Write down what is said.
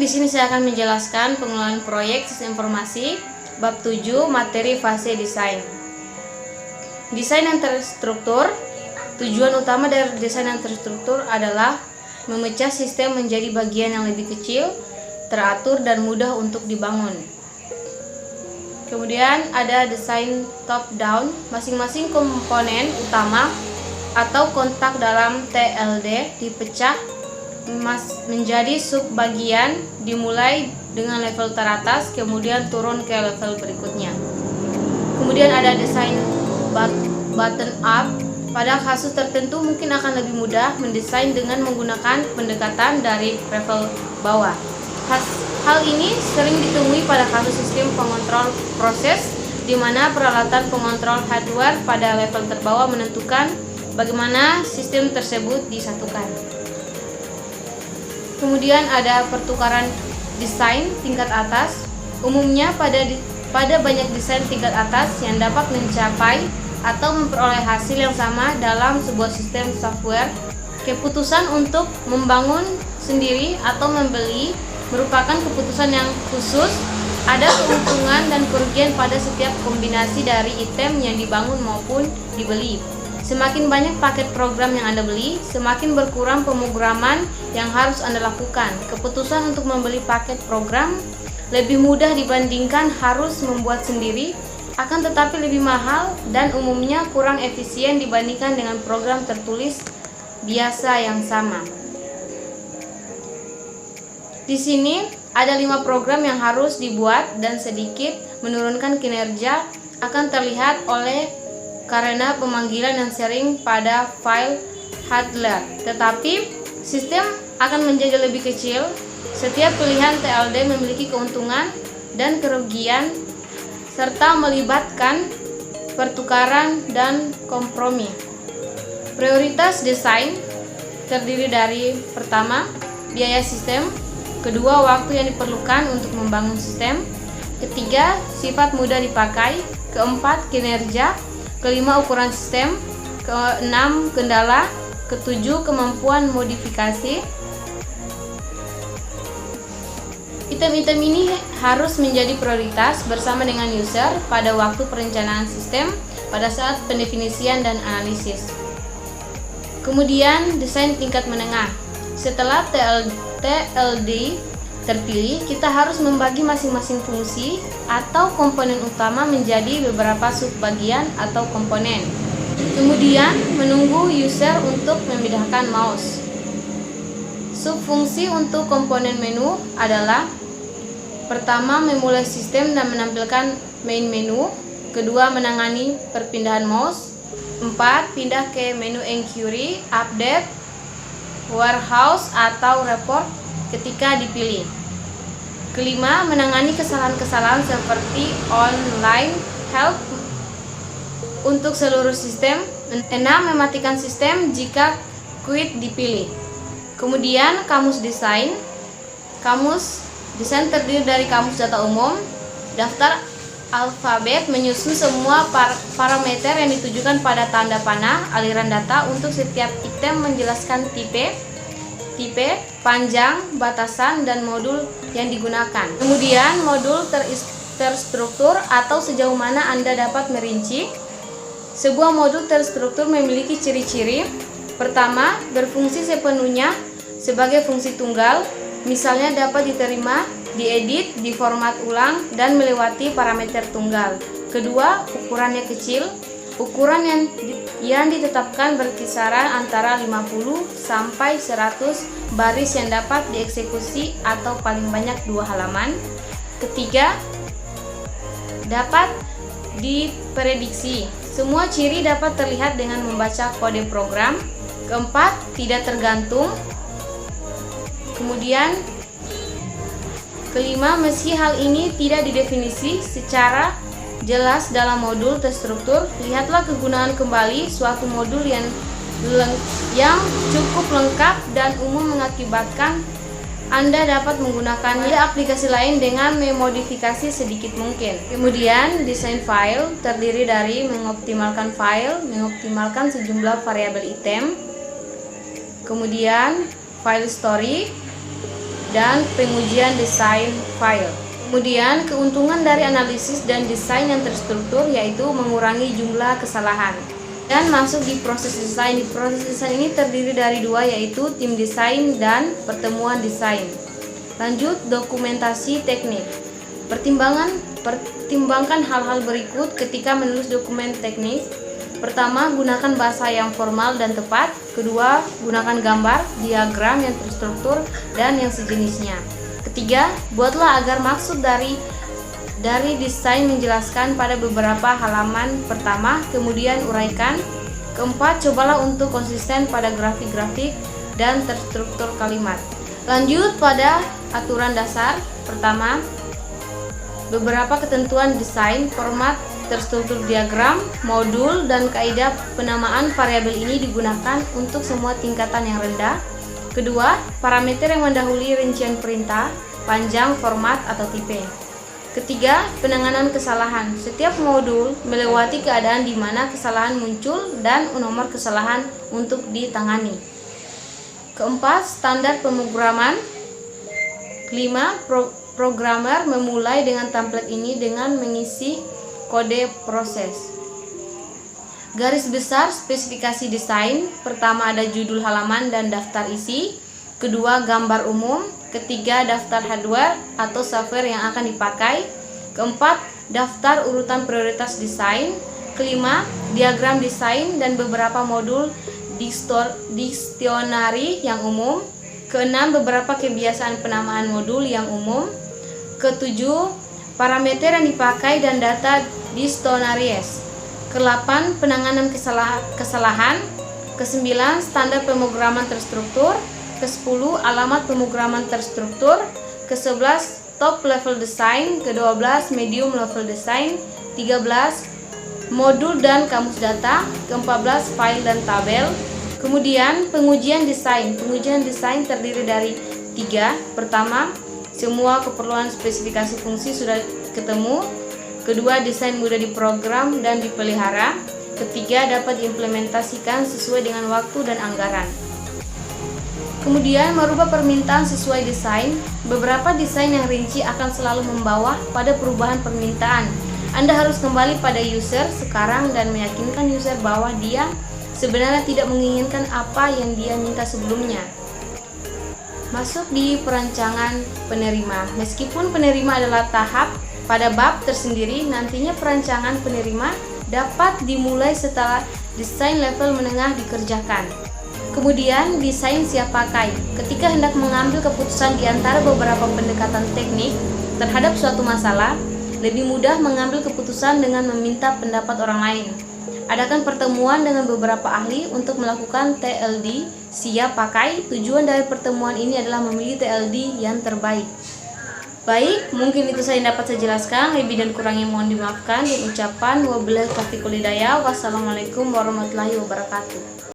di sini saya akan menjelaskan pengelolaan proyek sistem informasi bab 7 materi fase desain. Desain yang terstruktur. Tujuan utama dari desain yang terstruktur adalah memecah sistem menjadi bagian yang lebih kecil, teratur dan mudah untuk dibangun. Kemudian ada desain top down. Masing-masing komponen utama atau kontak dalam TLD dipecah menjadi subbagian, dimulai dengan level teratas kemudian turun ke level berikutnya. Kemudian ada desain bottom up. Pada kasus tertentu mungkin akan lebih mudah mendesain dengan menggunakan pendekatan dari level bawah. Hal ini sering ditemui pada kasus sistem pengontrol proses, di mana peralatan pengontrol hardware pada level terbawah menentukan bagaimana sistem tersebut disatukan. Kemudian ada pertukaran desain tingkat atas. Umumnya pada banyak desain tingkat atas yang dapat mencapai atau memperoleh hasil yang sama dalam sebuah sistem software. Keputusan untuk membangun sendiri atau membeli merupakan keputusan yang khusus. Ada keuntungan dan kerugian pada setiap kombinasi dari item yang dibangun maupun dibeli. Semakin banyak paket program yang Anda beli, semakin berkurang pemrograman yang harus Anda lakukan. Keputusan untuk membeli paket program lebih mudah dibandingkan harus membuat sendiri, akan tetapi lebih mahal dan umumnya kurang efisien dibandingkan dengan program tertulis biasa yang sama. Di sini ada 5 program yang harus dibuat dan sedikit menurunkan kinerja akan terlihat karena pemanggilan yang sering pada file handler. Tetapi sistem akan menjadi lebih kecil. Setiap pilihan TLD memiliki keuntungan dan kerugian serta melibatkan pertukaran dan kompromi. Prioritas desain terdiri dari: pertama, biaya sistem; kedua, waktu yang diperlukan untuk membangun sistem; ketiga, sifat mudah dipakai; keempat, kinerja; kelima, ukuran sistem; keenam, kendala; ketujuh, kemampuan modifikasi. Item-item ini harus menjadi prioritas bersama dengan user pada waktu perencanaan sistem, pada saat pendefinisian dan analisis. Kemudian desain tingkat menengah. Setelah TLD terpilih, kita harus membagi masing-masing fungsi atau komponen utama menjadi beberapa subbagian atau komponen. Kemudian menunggu user untuk memindahkan mouse. Subfungsi untuk komponen menu adalah: pertama, memulai sistem dan menampilkan main menu; kedua, menangani perpindahan mouse; empat, pindah ke menu inquiry, update, warehouse atau report ketika dipilih; kelima, menangani kesalahan-kesalahan seperti online help untuk seluruh sistem; enam, mematikan sistem jika quit dipilih. Kemudian kamus desain. Kamus desain terdiri dari kamus data umum, daftar alfabet menyusun semua parameter yang ditujukan pada tanda panah aliran data untuk setiap item, menjelaskan tipe, panjang, batasan, dan modul yang digunakan. Kemudian modul terstruktur atau sejauh mana Anda dapat merinci. Sebuah modul terstruktur memiliki ciri-ciri. Pertama, berfungsi sepenuhnya sebagai fungsi tunggal, misalnya dapat diterima, diedit, diformat ulang, dan melewati parameter tunggal. Kedua, ukurannya kecil. Ukuran yang ditetapkan berkisaran antara 50 sampai 100 baris yang dapat dieksekusi atau paling banyak 2 halaman. Ketiga, dapat diprediksi. Semua ciri dapat terlihat dengan membaca kode program. Keempat, tidak tergantung. Kemudian kelima, meski hal ini tidak didefinisi secara jelas dalam modul terstruktur, lihatlah kegunaan kembali suatu modul yang cukup lengkap dan umum mengakibatkan Anda dapat menggunakannya di aplikasi lain dengan memodifikasi sedikit mungkin. Kemudian desain file terdiri dari mengoptimalkan file, mengoptimalkan sejumlah variabel item. Kemudian file story, dan pengujian desain file. Kemudian keuntungan dari analisis dan desain yang terstruktur yaitu mengurangi jumlah kesalahan. Dan masuk di proses desain. Di proses desain ini terdiri dari dua, yaitu tim desain dan pertemuan desain. Lanjut, dokumentasi teknik. Pertimbangkan hal-hal berikut ketika menulis dokumen teknik. Pertama, gunakan bahasa yang formal dan tepat. Kedua, gunakan gambar, diagram yang terstruktur dan yang sejenisnya. Ketiga, buatlah agar maksud dari desain menjelaskan pada beberapa halaman pertama, kemudian uraikan. Keempat, cobalah untuk konsisten pada grafik-grafik dan terstruktur kalimat. Lanjut pada aturan dasar. Pertama, beberapa ketentuan desain, format, terstruktur diagram, modul, dan kaidah penamaan variabel ini digunakan untuk semua tingkatan yang rendah. Kedua, parameter yang mendahului rincian perintah, panjang, format, atau tipe. Ketiga, penanganan kesalahan. Setiap modul melewati keadaan di mana kesalahan muncul dan nomor kesalahan untuk ditangani. Keempat, standar pemrograman. Kelima, programmer memulai dengan template ini dengan mengisi kode proses. Garis besar spesifikasi desain. Pertama ada judul halaman dan daftar isi. Kedua, gambar umum. Ketiga, daftar hardware atau software yang akan dipakai. Keempat, daftar urutan prioritas desain. Kelima, diagram desain dan beberapa modul diksionari yang umum. Keenam, beberapa kebiasaan penamaan modul yang umum. Ketujuh, parameter yang dipakai dan data dictionaries. Ke-8, penanganan kesalahan. Ke-9, standar pemrograman terstruktur. Ke-10, alamat pemrograman terstruktur. Ke-11, top level design. Ke-12, medium level design. 13, modul dan kamus data. Ke-14, file dan tabel. Kemudian pengujian desain. Pengujian desain terdiri dari 3. Pertama, semua keperluan spesifikasi fungsi sudah ketemu. Kedua, desain mudah diprogram dan dipelihara. Ketiga, dapat diimplementasikan sesuai dengan waktu dan anggaran. Kemudian, merubah permintaan sesuai desain. Beberapa desain yang rinci akan selalu membawa pada perubahan permintaan. Anda harus kembali pada user sekarang dan meyakinkan user bahwa dia sebenarnya tidak menginginkan apa yang dia minta sebelumnya. Masuk di perancangan penerima. Meskipun penerima adalah tahap pada bab tersendiri, nantinya perancangan penerima dapat dimulai setelah desain level menengah dikerjakan. Kemudian, desain siap pakai. Ketika hendak mengambil keputusan di antara beberapa pendekatan teknik terhadap suatu masalah, lebih mudah mengambil keputusan dengan meminta pendapat orang lain. Adakan pertemuan dengan beberapa ahli untuk melakukan TLD siap pakai. Tujuan dari pertemuan ini adalah memilih TLD yang terbaik. Baik, mungkin itu saya dapat saya jelaskan. Lebih dan kurangnya mohon dimaafkan. Dan ucapan wabillahi taufiq wal hidayah. Wassalamualaikum warahmatullahi wabarakatuh.